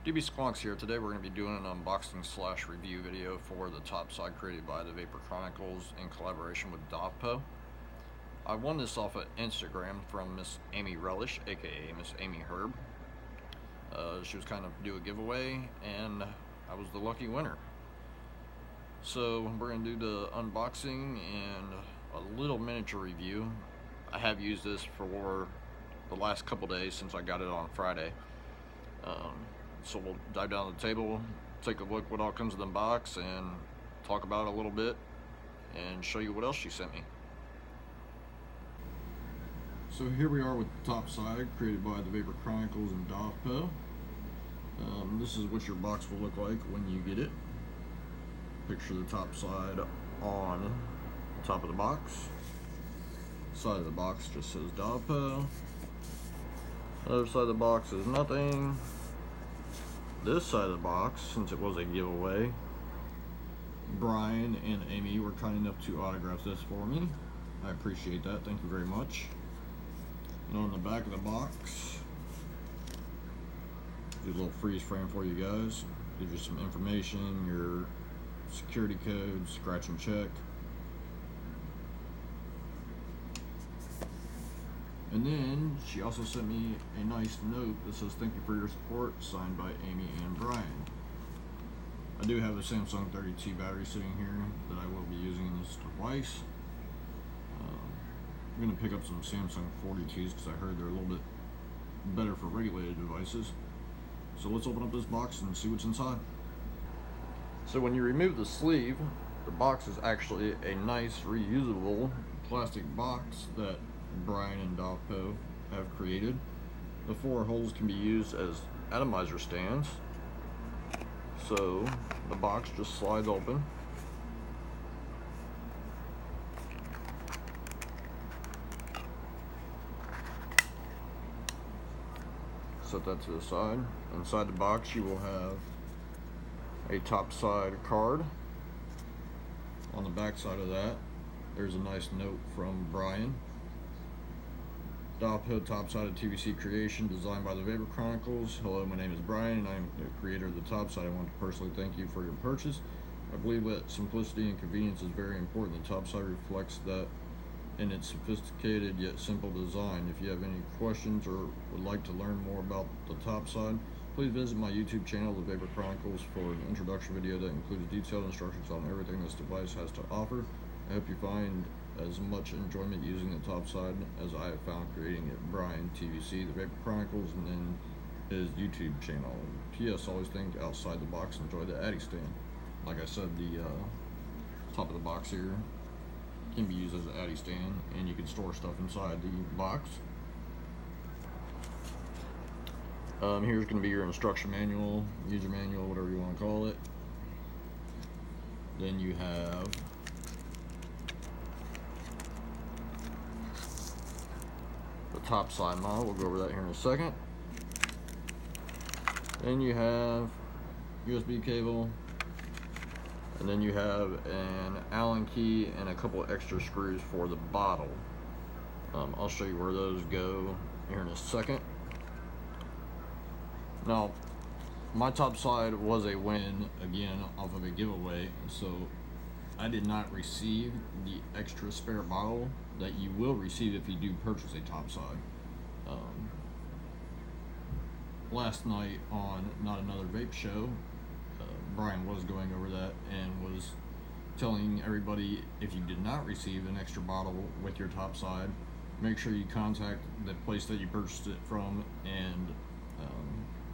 DB Squonks here. Today we're going to be doing an unboxing / review video for the Topside created by the Vapor Chronicles in collaboration with DOVPO. I won this off of Instagram from Miss Amy Relish, aka Miss Amy Herb. She was kind of do a giveaway and I was the lucky winner. So we're going to do the unboxing and a little miniature review. I have used this for the last couple days since I got it on Friday. So we'll dive down to the table, take a look what all comes in the box, and talk about it a little bit, and show you what else she sent me. So here we are with the Topside, created by the Vapor Chronicles and DOVPO. This is what your box will look like when you get it. Picture the Topside on the top of the box. Side of the box just says DOVPO. Other side of the box is nothing. This side of the box, since it was a giveaway, Brian and Amy were kind enough to autograph this for me. I appreciate that. Thank you very much. And on the back of the box, do a little freeze frame for you guys. Gives you some information, your security code, scratch and check. And then she also sent me a nice note that says thank you for your support, signed by Amy and Brian. I do have a Samsung 32 battery sitting here that I will be using in this device. I'm going to pick up some Samsung 42s because I heard they're a little bit better for regulated devices. So let's open up this box and see what's inside. So when you remove the sleeve, the box is actually a nice reusable plastic box that Brian and DOVPO have created. The 4 holes can be used as atomizer stands. So the box just slides open. Set that to the side. Inside the box you will have a Topside card. On the back side of that, there's a nice note from Brian. DOVPO Topside TVC creation designed by the Vapor Chronicles. Hello, my name is Brian and I'm the creator of the Topside. I want to personally thank you for your purchase. I believe that simplicity and convenience is very important. The Topside reflects that in its sophisticated yet simple design. If you have any questions or would like to learn more about the Topside, please visit my YouTube channel, the Vapor Chronicles, for an introduction video that includes detailed instructions on everything this device has to offer. I hope you find as much enjoyment using the Topside as I have found creating it. Brian, TVC, the Vapor Chronicles, and then his YouTube channel. P.S. Always think outside the box. Enjoy the Addy stand. Like I said, the top of the box here can be used as an Addy stand, and you can store stuff inside the box. Here's going to be your instruction manual, user manual, whatever you want to call it. Then you have the Topside model. We'll go over that here in a second. Then you have USB cable, and then you have an Allen key and a couple extra screws for the bottle. I'll show you where those go here in a second. Now, my Topside was a win again off of a giveaway, so I did not receive the extra spare bottle that you will receive if you do purchase a Topside. Last night on Not Another Vape Show, Brian was going over that and was telling everybody if you did not receive an extra bottle with your Topside, make sure you contact the place that you purchased it from, and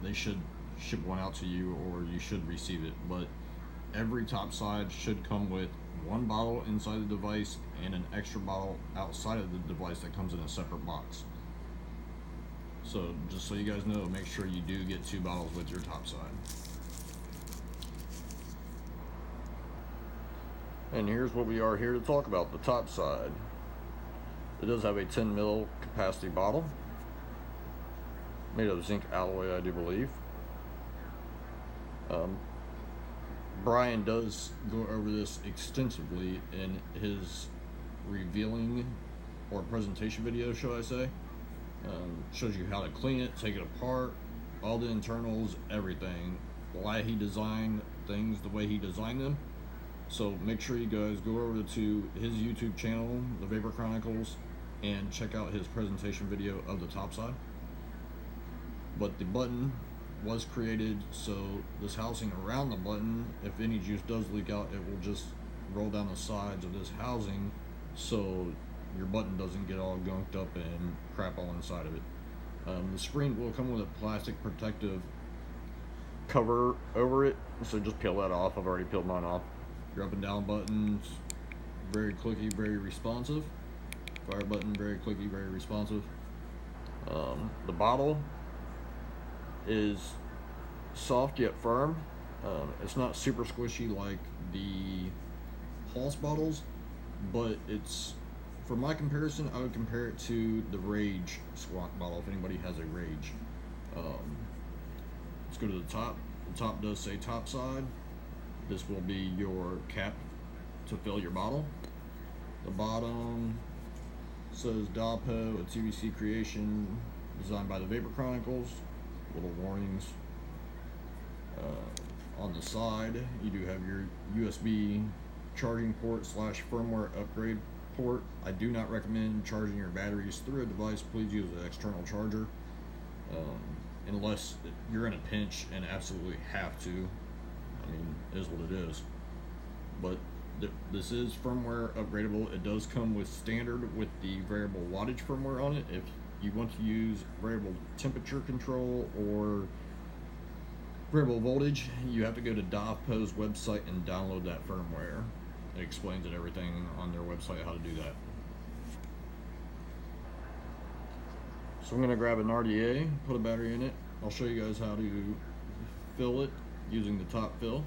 they should ship one out to you, or you should receive it. But every Topside should come with one bottle inside the device and an extra bottle outside of the device that comes in a separate box. So just so you guys know, make sure you do get 2 bottles with your Topside. And here's what we are here to talk about, the Topside. It does have a 10 ml capacity bottle, made of zinc alloy, I do believe. Brian does go over this extensively in his revealing or presentation video, should I say. Shows you how to clean it, take it apart, all the internals, everything, why he designed things the way he designed them. So make sure you guys go over to his YouTube channel, the Vapor Chronicles, and check out his presentation video of the Topside. But the button was created so this housing around the button, if any juice does leak out, it will just roll down the sides of this housing so your button doesn't get all gunked up and crap all inside of it. The screen will come with a plastic protective cover over it, so just peel that off. I've already peeled mine off. Your up and down buttons, very clicky, very responsive. Fire button, very clicky, very responsive. The bottle is soft yet firm. It's not super squishy like the Pulse bottles, but it's, for my comparison, I would compare it to the Rage squonk bottle if anybody has a Rage. Let's go to the top. The top does say Topside. This will be your cap to fill your bottle. The bottom says DOVPO, a TVC creation designed by the Vapor Chronicles. Little warnings. On the side, you do have your USB charging port / firmware upgrade port. I do not recommend charging your batteries through a device. Please use an external charger, unless you're in a pinch and absolutely have to. I mean, it is what it is. But this is firmware upgradable. It does come with standard with the variable wattage firmware on it. If you want to use variable temperature control or variable voltage, you have to go to DOVPO's website and download that firmware. It explains it everything on their website how to do that. So I'm going to grab an RDA, put a battery in it. I'll show you guys how to fill it using the top fill,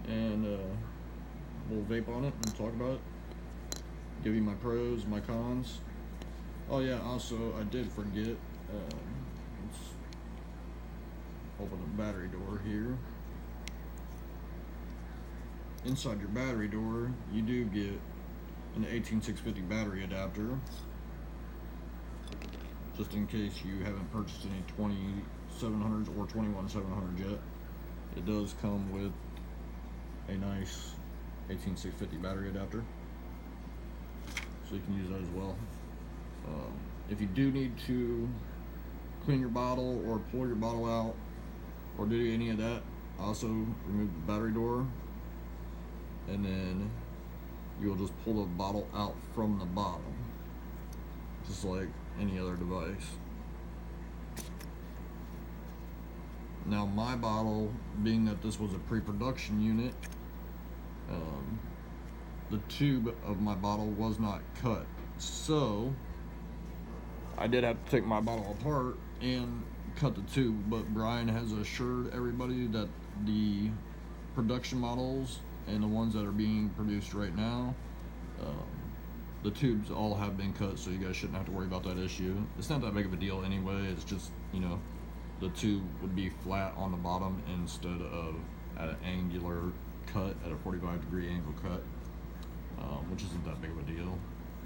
and we'll vape on it and talk about it. Give you my pros, my cons. Oh yeah, also I did forget, let's open the battery door here. Inside your battery door, you do get an 18650 battery adapter, just in case you haven't purchased any 2700s or 21700s yet. It does come with a nice 18650 battery adapter, so you can use that as well. If you do need to clean your bottle or pull your bottle out or do any of that, also remove the battery door, and then you'll just pull the bottle out from the bottom, just like any other device. Now my bottle, being that this was a pre-production unit, the tube of my bottle was not cut, so I did have to take my bottle apart and cut the tube. But Brian has assured everybody that the production models and the ones that are being produced right now, the tubes all have been cut, so you guys shouldn't have to worry about that issue. It's not that big of a deal anyway. It's just, you know, the tube would be flat on the bottom instead of at an angular cut, at a 45-degree angle cut, which isn't that big of a deal.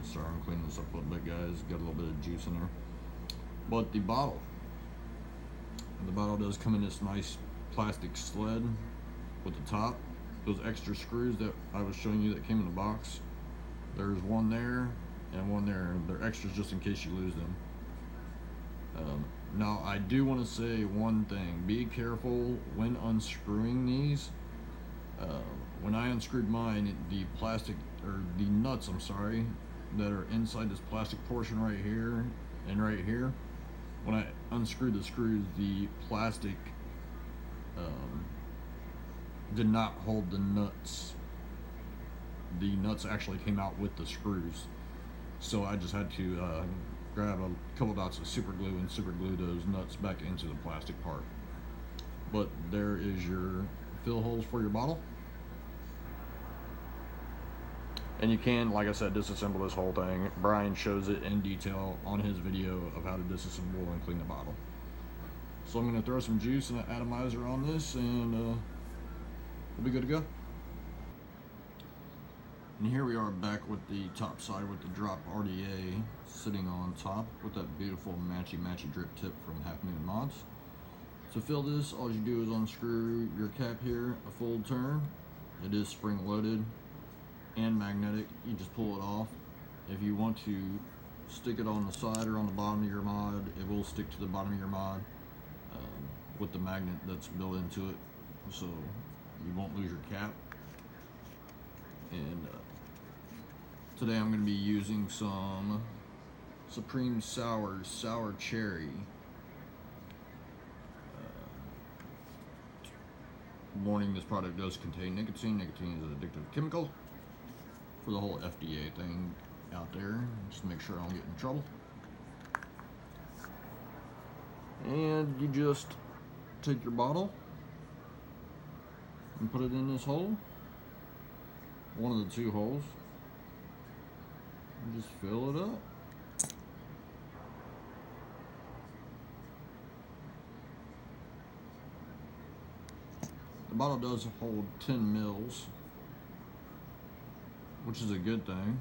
Sorry, I'm cleaning this up a little bit, guys. Got a little bit of juice in there. But the bottle does come in this nice plastic sled with the top. Those extra screws that I was showing you that came in the box, there's one there and one there. They're extras just in case you lose them. Now I do want to say one thing: be careful when unscrewing these. When I unscrewed mine, the plastic, or the nuts, I'm sorry, that are inside this plastic portion right here and right here, when I unscrewed the screws, the plastic did not hold the nuts. The nuts actually came out with the screws, so I just had to grab a couple dots of super glue and super glue those nuts back into the plastic part. But there is your fill holes for your bottle, and you can, like I said, disassemble this whole thing. Brian shows it in detail on his video of how to disassemble and clean the bottle. So I'm going to throw some juice and an atomizer on this, and we'll be good to go. And here we are back with the Topside with the drop RDA sitting on top with that beautiful matchy drip tip from Half Moon Mods. To fill this, all you do is unscrew your cap here a full turn. It is spring loaded and magnetic. You just pull it off. If you want to stick it on the side or on the bottom of your mod, it will stick to the bottom of your mod with the magnet that's built into it, so you won't lose your cap. And today I'm going to be using some Supreme Sour Cherry. Warning, this product does contain nicotine. Nicotine is an addictive chemical. For the whole FDA thing out there, just make sure I don't get in trouble. And you just take your bottle and put it in this hole, one of the two holes, and just fill it up. The bottle does hold 10 mils, which is a good thing,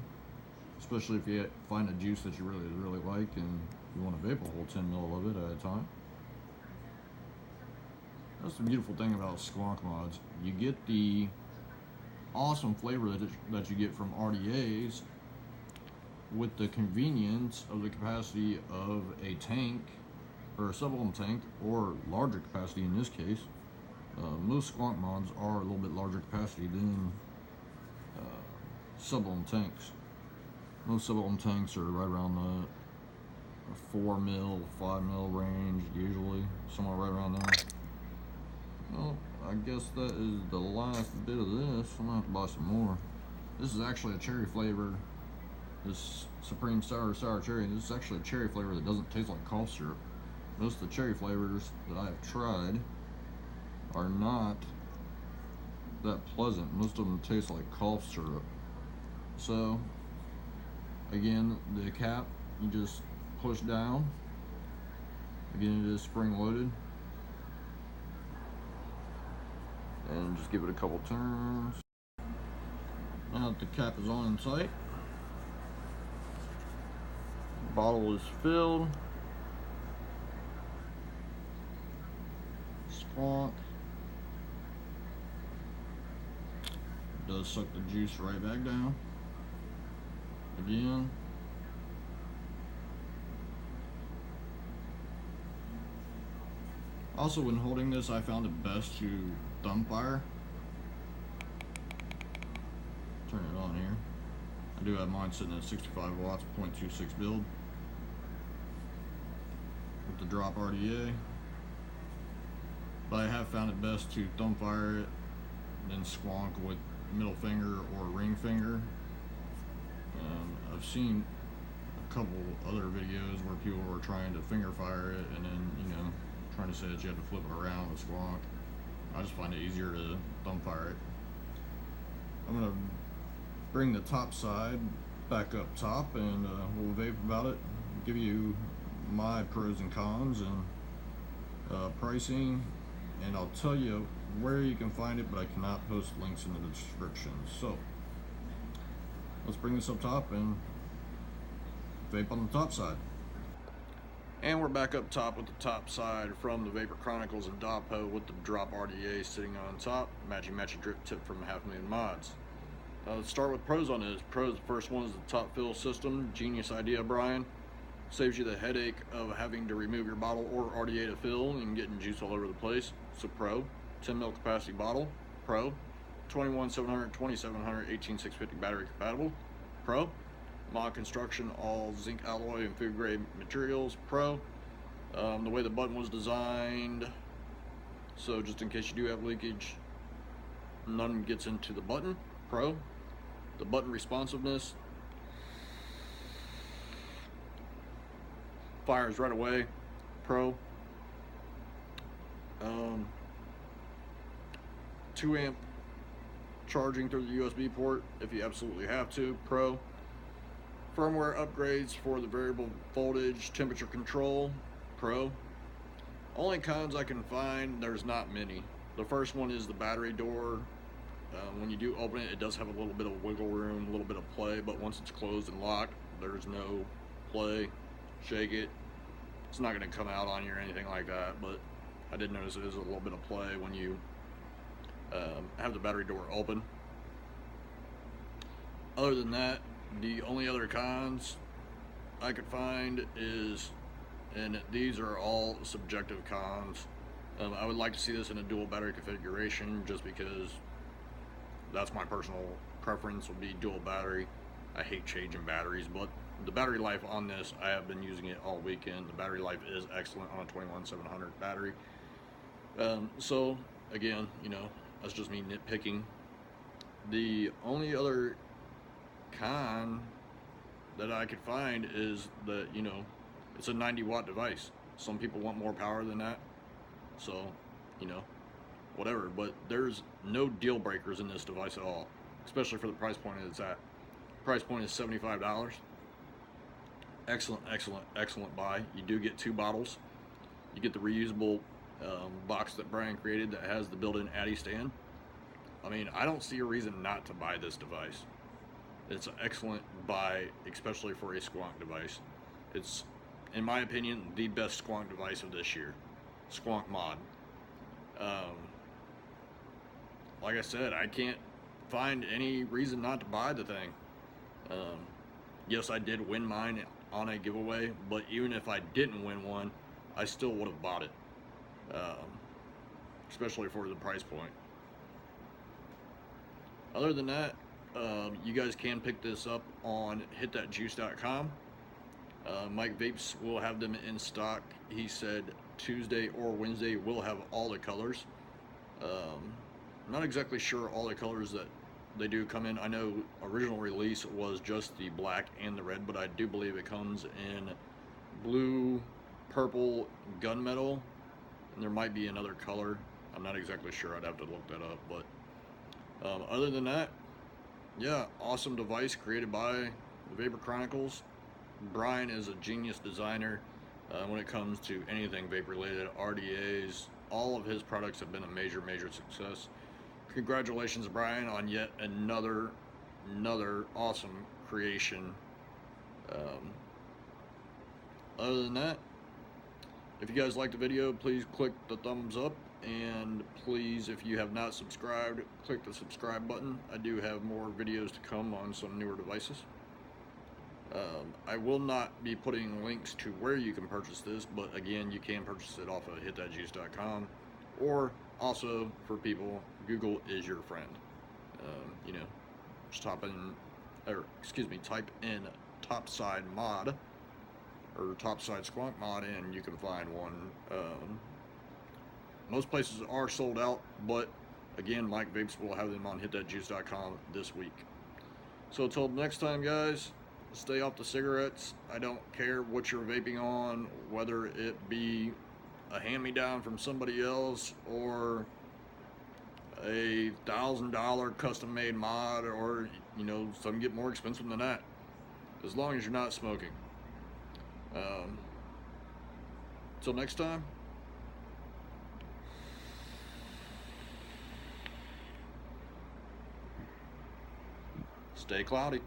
especially if you find a juice that you really like and you want to vapor hold 10 mil of it at a time. That's the beautiful thing about squonk mods. You get the awesome flavor that you get from RDAs with the convenience of the capacity of a tank or a sub-ohm tank, or larger capacity in this case. Most squonk mods are a little bit larger capacity than sub-ohm tanks. Most sub-ohm tanks are right around the 4 mil, 5 mil range, usually somewhere right around there. Well, I guess that is the last bit of this. I'm gonna have to buy some more. This is actually a cherry flavor. This Supreme Sour Cherry. This is actually a cherry flavor that doesn't taste like cough syrup. Most of the cherry flavors that I have tried are not that pleasant. Most of them taste like cough syrup. So, again, the cap, you just push down. Again, it is spring loaded. And just give it a couple turns. Now that the cap is on and tight, the bottle is filled. Squonk. It does suck the juice right back down. Again. Also, when holding this, I found it best to thumb fire. Turn it on here. I do have mine sitting at 65 watts, 0.26 build with the drop RDA. But I have found it best to thumb fire it, then squonk with middle finger or ring finger. I've seen a couple other videos where people were trying to finger fire it and then, trying to say that you have to flip it around with squonk. I just find it easier to thumb fire it. I'm gonna bring the top side back up top and we'll vape about it, give you my pros and cons and pricing, and I'll tell you where you can find it, but I cannot post links in the description. So let's bring this up top and vape on the top side. And we're back up top with the top side from the Vapor Chronicles and DOVPO with the drop RDA sitting on top. Matchy drip tip from 500,000 mods. Let's start with pros on this. Pros, the first one is the topfill system. Genius idea, Brian. Saves you the headache of having to remove your bottle or RDA to fill and getting juice all over the place. So pro. 10 ml capacity bottle. Pro. 21-700, 2700, 18-650 battery compatible. Pro. Mod construction, all zinc alloy and food grade materials. Pro. The way the button was designed, so just in case you do have leakage, none gets into the button. Pro. The button responsiveness, fires right away. Pro. 2 amp charging through the USB port if you absolutely have to. Pro. Firmware upgrades for the variable voltage temperature control. Pro. Only cons I can find, there's not many. The first one is the battery door. When you do open it, it does have a little bit of wiggle room, a little bit of play, but once it's closed and locked, there's no play. Shake it, it's not going to come out on you or anything like that. But I did notice it is a little bit of play when you have the battery door open. Other than that, the only other cons I could find is, and these are all subjective cons, I would like to see this in a dual battery configuration, just because that's my personal preference, would be dual battery. I hate changing batteries, but the battery life on this, I have been using it all weekend. The battery life is excellent on a 21700 battery. So again, you know, that's just me nitpicking. The only other con that I could find is that, you know, it's a 90-watt device. Some people want more power than that, so, you know, whatever. But there's no deal breakers in this device at all, especially for the price point it's at. Price point is $75. Excellent, excellent, excellent buy. You do get 2 bottles. You get the reusable box that Brian created that has the built-in Addy stand. I mean, I don't see a reason not to buy this device. It's an excellent buy, especially for a squonk device. It's, in my opinion, the best squonk device of this year. Squonk mod. Like I said, I can't find any reason not to buy the thing. Yes, I did win mine on a giveaway, but even if I didn't win one, I still would have bought it. Especially for the price point. Other than that, you guys can pick this up on hitthatjuice.com. Mike Vapes will have them in stock. He said Tuesday or Wednesday we'll have all the colors. I'm not exactly sure all the colors that they do come in. I know original release was just the black and the red, but I do believe it comes in blue, purple, gunmetal, and there might be another color. I'm not exactly sure. I'd have to look that up. But other than that, yeah, awesome device created by the Vapor Chronicles. Brian is a genius designer when it comes to anything vape related. RDAs, all of his products have been a major, major success. Congratulations, Brian, on yet another awesome creation. Other than that, if you guys liked the video, please click the thumbs up, and please, if you have not subscribed, click the subscribe button. I do have more videos to come on some newer devices. I will not be putting links to where you can purchase this, but again, you can purchase it off of hitthatjuice.com, or also for people, Google is your friend. You know, just type in Topside mod or Topside Squonk mod, and you can find one. Most places are sold out, but again, Mike Vapes will have them on hitthatjuice.com this week. So until next time, guys, stay off the cigarettes. I don't care what you're vaping on, whether it be a hand-me-down from somebody else or a $1,000 custom-made mod, or, you know, some get more expensive than that, as long as you're not smoking. Till next time, stay cloudy.